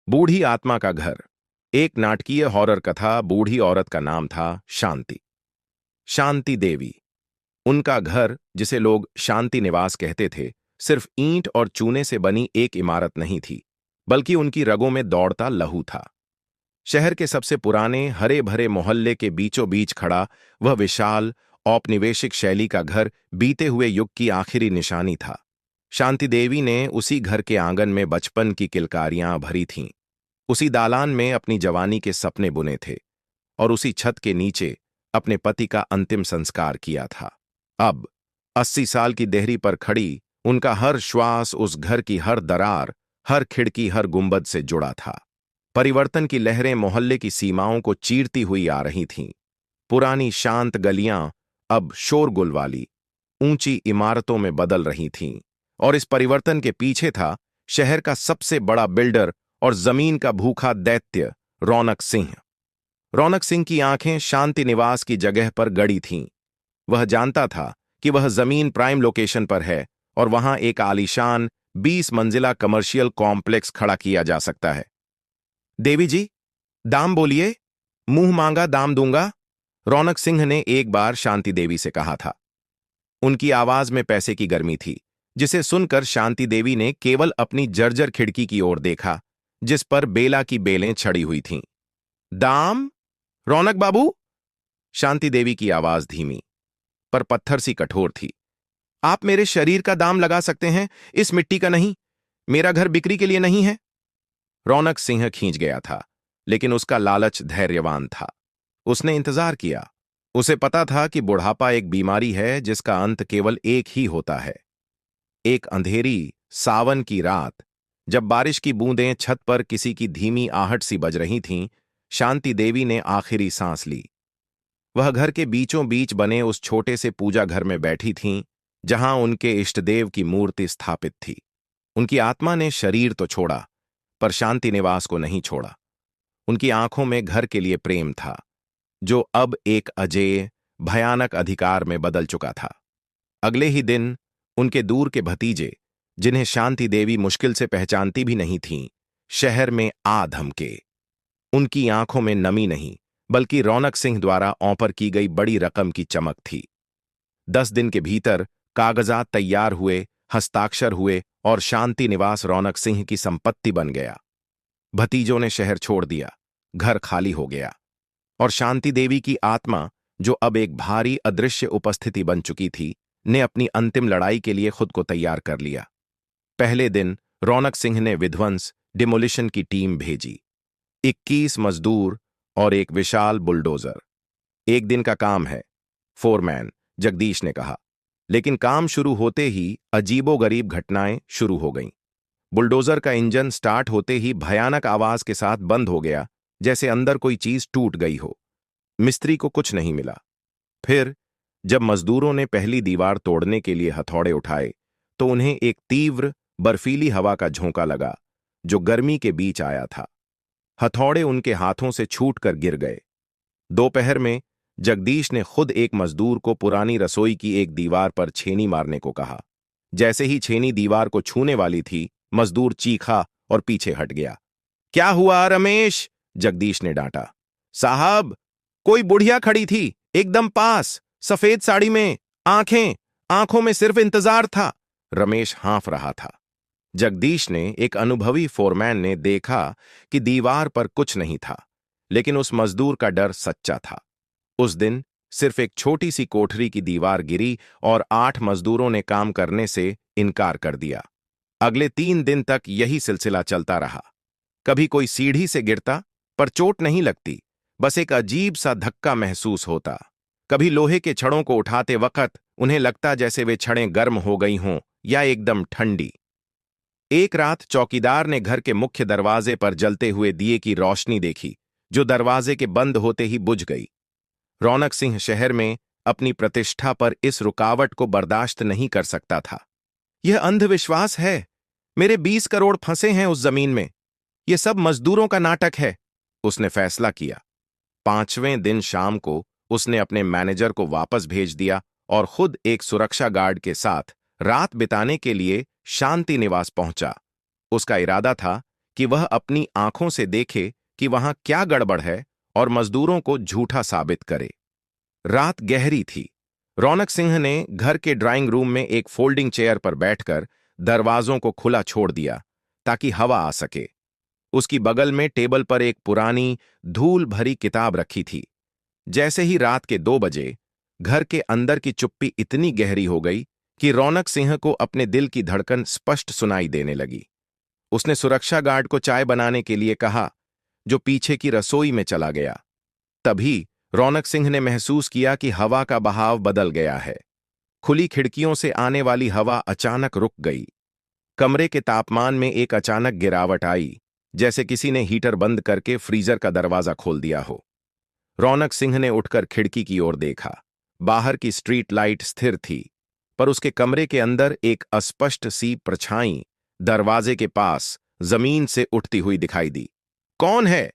बूढ़ी आत्मा का घर। एक नाटकीय हॉरर कथा। बूढ़ी औरत का नाम था शांति। शांति देवी। उनका घर, जिसे लोग शांति निवास कहते थे, सिर्फ ईंट और चूने से बनी एक इमारत नहीं थी, बल्कि उनकी रगों में दौड़ता लहू था। शहर के सबसे पुराने हरे भरे मोहल्ले के बीचों बीच खड़ा वह विशाल औपनिवेशिक शैली का घर बीते हुए युग की आखिरी निशानी था। शांति देवी ने उसी घर के आंगन में बचपन की किलकारियां भरी थीं, उसी दालान में अपनी जवानी के सपने बुने थे और उसी छत के नीचे अपने पति का अंतिम संस्कार किया था। अब 80 साल की देहरी पर खड़ी उनका हर श्वास उस घर की हर दरार, हर खिड़की, हर गुंबद से जुड़ा था। परिवर्तन की लहरें मोहल्ले की सीमाओं को चीरती हुई आ रही थीं। पुरानी शांत गलियां अब शोरगुल वाली ऊंची इमारतों में बदल रही थीं, और इस परिवर्तन के पीछे था शहर का सबसे बड़ा बिल्डर और जमीन का भूखा दैत्य, रौनक सिंह। रौनक सिंह की आंखें शांति निवास की जगह पर गड़ी थीं। वह जानता था कि वह जमीन प्राइम लोकेशन पर है और वहां एक आलीशान 20 मंजिला कमर्शियल कॉम्प्लेक्स खड़ा किया जा सकता है। देवी जी, दाम बोलिए, मुंह मांगा दाम दूंगा, रौनक सिंह ने एक बार शांति देवी से कहा था। उनकी आवाज में पैसे की गर्मी थी, जिसे सुनकर शांति देवी ने केवल अपनी जर्जर खिड़की की ओर देखा, जिस पर बेला की बेलें छड़ी हुई थीं। दाम? रौनक बाबू? शांति देवी की आवाज धीमी पर पत्थर सी कठोर थी। आप मेरे शरीर का दाम लगा सकते हैं, इस मिट्टी का नहीं। मेरा घर बिक्री के लिए नहीं है। रौनक सिंह खींच गया था, लेकिन उसका लालच धैर्यवान था। उसने इंतजार किया। उसे पता था कि बुढ़ापा एक बीमारी है जिसका अंत केवल एक ही होता है। एक अंधेरी सावन की रात, जब बारिश की बूंदें छत पर किसी की धीमी आहट सी बज रही थीं, शांति देवी ने आखिरी सांस ली। वह घर के बीचों बीच बने उस छोटे से पूजा घर में बैठी थीं, जहां उनके इष्टदेव की मूर्ति स्थापित थी। उनकी आत्मा ने शरीर तो छोड़ा, पर शांति निवास को नहीं छोड़ा। उनकी आंखों में घर के लिए प्रेम था, जो अब एक अजेय, भयानक अधिकार में बदल चुका था। अगले ही दिन उनके दूर के भतीजे, जिन्हें शांति देवी मुश्किल से पहचानती भी नहीं थीं, शहर में आ धमके। उनकी आंखों में नमी नहीं, बल्कि रौनक सिंह द्वारा ऑफर की गई बड़ी रकम की चमक थी। 10 दिन के भीतर कागजात तैयार हुए, हस्ताक्षर हुए और शांति निवास रौनक सिंह की संपत्ति बन गया। भतीजों ने शहर छोड़ दिया, घर खाली हो गया, और शांति देवी की आत्मा, जो अब एक भारी अदृश्य उपस्थिति बन चुकी थी, ने अपनी अंतिम लड़ाई के लिए खुद को तैयार कर लिया। पहले दिन रौनक सिंह ने विध्वंस डिमोलिशन की टीम भेजी। 21 मजदूर और एक विशाल बुलडोजर। एक दिन का काम है, फोरमैन जगदीश ने कहा। लेकिन काम शुरू होते ही अजीबोगरीब घटनाएं शुरू हो गईं। बुलडोजर का इंजन स्टार्ट होते ही भयानक आवाज के साथ बंद हो गया, जैसे अंदर कोई चीज टूट गई हो। मिस्त्री को कुछ नहीं मिला। फिर जब मजदूरों ने पहली दीवार तोड़ने के लिए हथौड़े उठाए, तो उन्हें एक तीव्र बर्फीली हवा का झोंका लगा, जो गर्मी के बीच आया था। हथौड़े उनके हाथों से छूटकर गिर गए। दोपहर में जगदीश ने खुद एक मजदूर को पुरानी रसोई की एक दीवार पर छेनी मारने को कहा। जैसे ही छेनी दीवार को छूने वाली थी, मजदूर चीखा और पीछे हट गया। क्या हुआ रमेश? जगदीश ने डांटा। साहब, कोई बुढ़िया खड़ी थी, एकदम पास, सफेद साड़ी में, आंखों में सिर्फ इंतजार था। रमेश हाँफ रहा था। जगदीश ने, एक अनुभवी फोरमैन ने, देखा कि दीवार पर कुछ नहीं था, लेकिन उस मजदूर का डर सच्चा था। उस दिन सिर्फ एक छोटी सी कोठरी की दीवार गिरी और 8 मजदूरों ने काम करने से इनकार कर दिया। अगले 3 दिन तक यही सिलसिला चलता रहा। कभी कोई सीढ़ी से गिरता, पर चोट नहीं लगती, बस एक अजीब सा धक्का महसूस होता। कभी लोहे के छड़ों को उठाते वक्त उन्हें लगता जैसे वे छड़ें गर्म हो गई हों या एकदम ठंडी। एक रात चौकीदार ने घर के मुख्य दरवाजे पर जलते हुए दिए की रोशनी देखी, जो दरवाजे के बंद होते ही बुझ गई। रौनक सिंह शहर में अपनी प्रतिष्ठा पर इस रुकावट को बर्दाश्त नहीं कर सकता था। यह अंधविश्वास है। मेरे 20 करोड़ फंसे हैं उस जमीन में। यह सब मजदूरों का नाटक है, उसने फैसला किया। 5वें दिन शाम को उसने अपने मैनेजर को वापस भेज दिया और खुद एक सुरक्षा गार्ड के साथ रात बिताने के लिए शांति निवास पहुंचा। उसका इरादा था कि वह अपनी आंखों से देखे कि वहां क्या गड़बड़ है और मजदूरों को झूठा साबित करे। रात गहरी थी। रौनक सिंह ने घर के ड्राइंग रूम में एक फोल्डिंग चेयर पर बैठकर दरवाजों को खुला छोड़ दिया ताकि हवा आ सके। उसकी बगल में टेबल पर एक पुरानी धूल भरी किताब रखी थी। जैसे ही रात के 2 बजे घर के अंदर की चुप्पी इतनी गहरी हो गई कि रौनक सिंह को अपने दिल की धड़कन स्पष्ट सुनाई देने लगी। उसने सुरक्षा गार्ड को चाय बनाने के लिए कहा, जो पीछे की रसोई में चला गया। तभी रौनक सिंह ने महसूस किया कि हवा का बहाव बदल गया है। खुली खिड़कियों से आने वाली हवा अचानक रुक गई। कमरे के तापमान में एक अचानक गिरावट आई, जैसे किसी ने हीटर बंद करके फ्रीजर का दरवाजा खोल दिया हो। रौनक सिंह ने उठकर खिड़की की ओर देखा। बाहर की स्ट्रीट लाइट स्थिर थी, पर उसके कमरे के अंदर एक अस्पष्ट सी परछाई दरवाजे के पास जमीन से उठती हुई दिखाई दी। कौन है?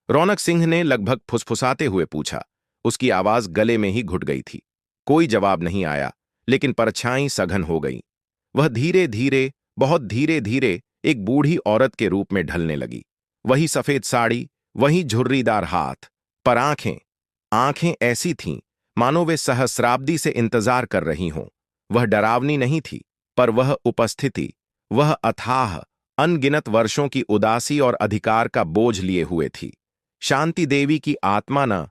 रौनक सिंह ने लगभग फुसफुसाते हुए पूछा। उसकी आवाज गले में ही घुट गई थी। कोई जवाब नहीं आया, लेकिन परछाई सघन हो गई। वह धीरे धीरे, बहुत धीरे धीरे एक बूढ़ी औरत के रूप में ढलने लगी। वही सफेद साड़ी, वही झुर्रीदार हाथ, पर आंखें आंखें ऐसी थीं मानो वे सहस्राब्दी से इंतजार कर रही हों। वह डरावनी नहीं थी, पर वह उपस्थिति, वह अथाह अनगिनत वर्षों की उदासी और अधिकार का बोझ लिए हुए थी। शांति देवी की आत्मा न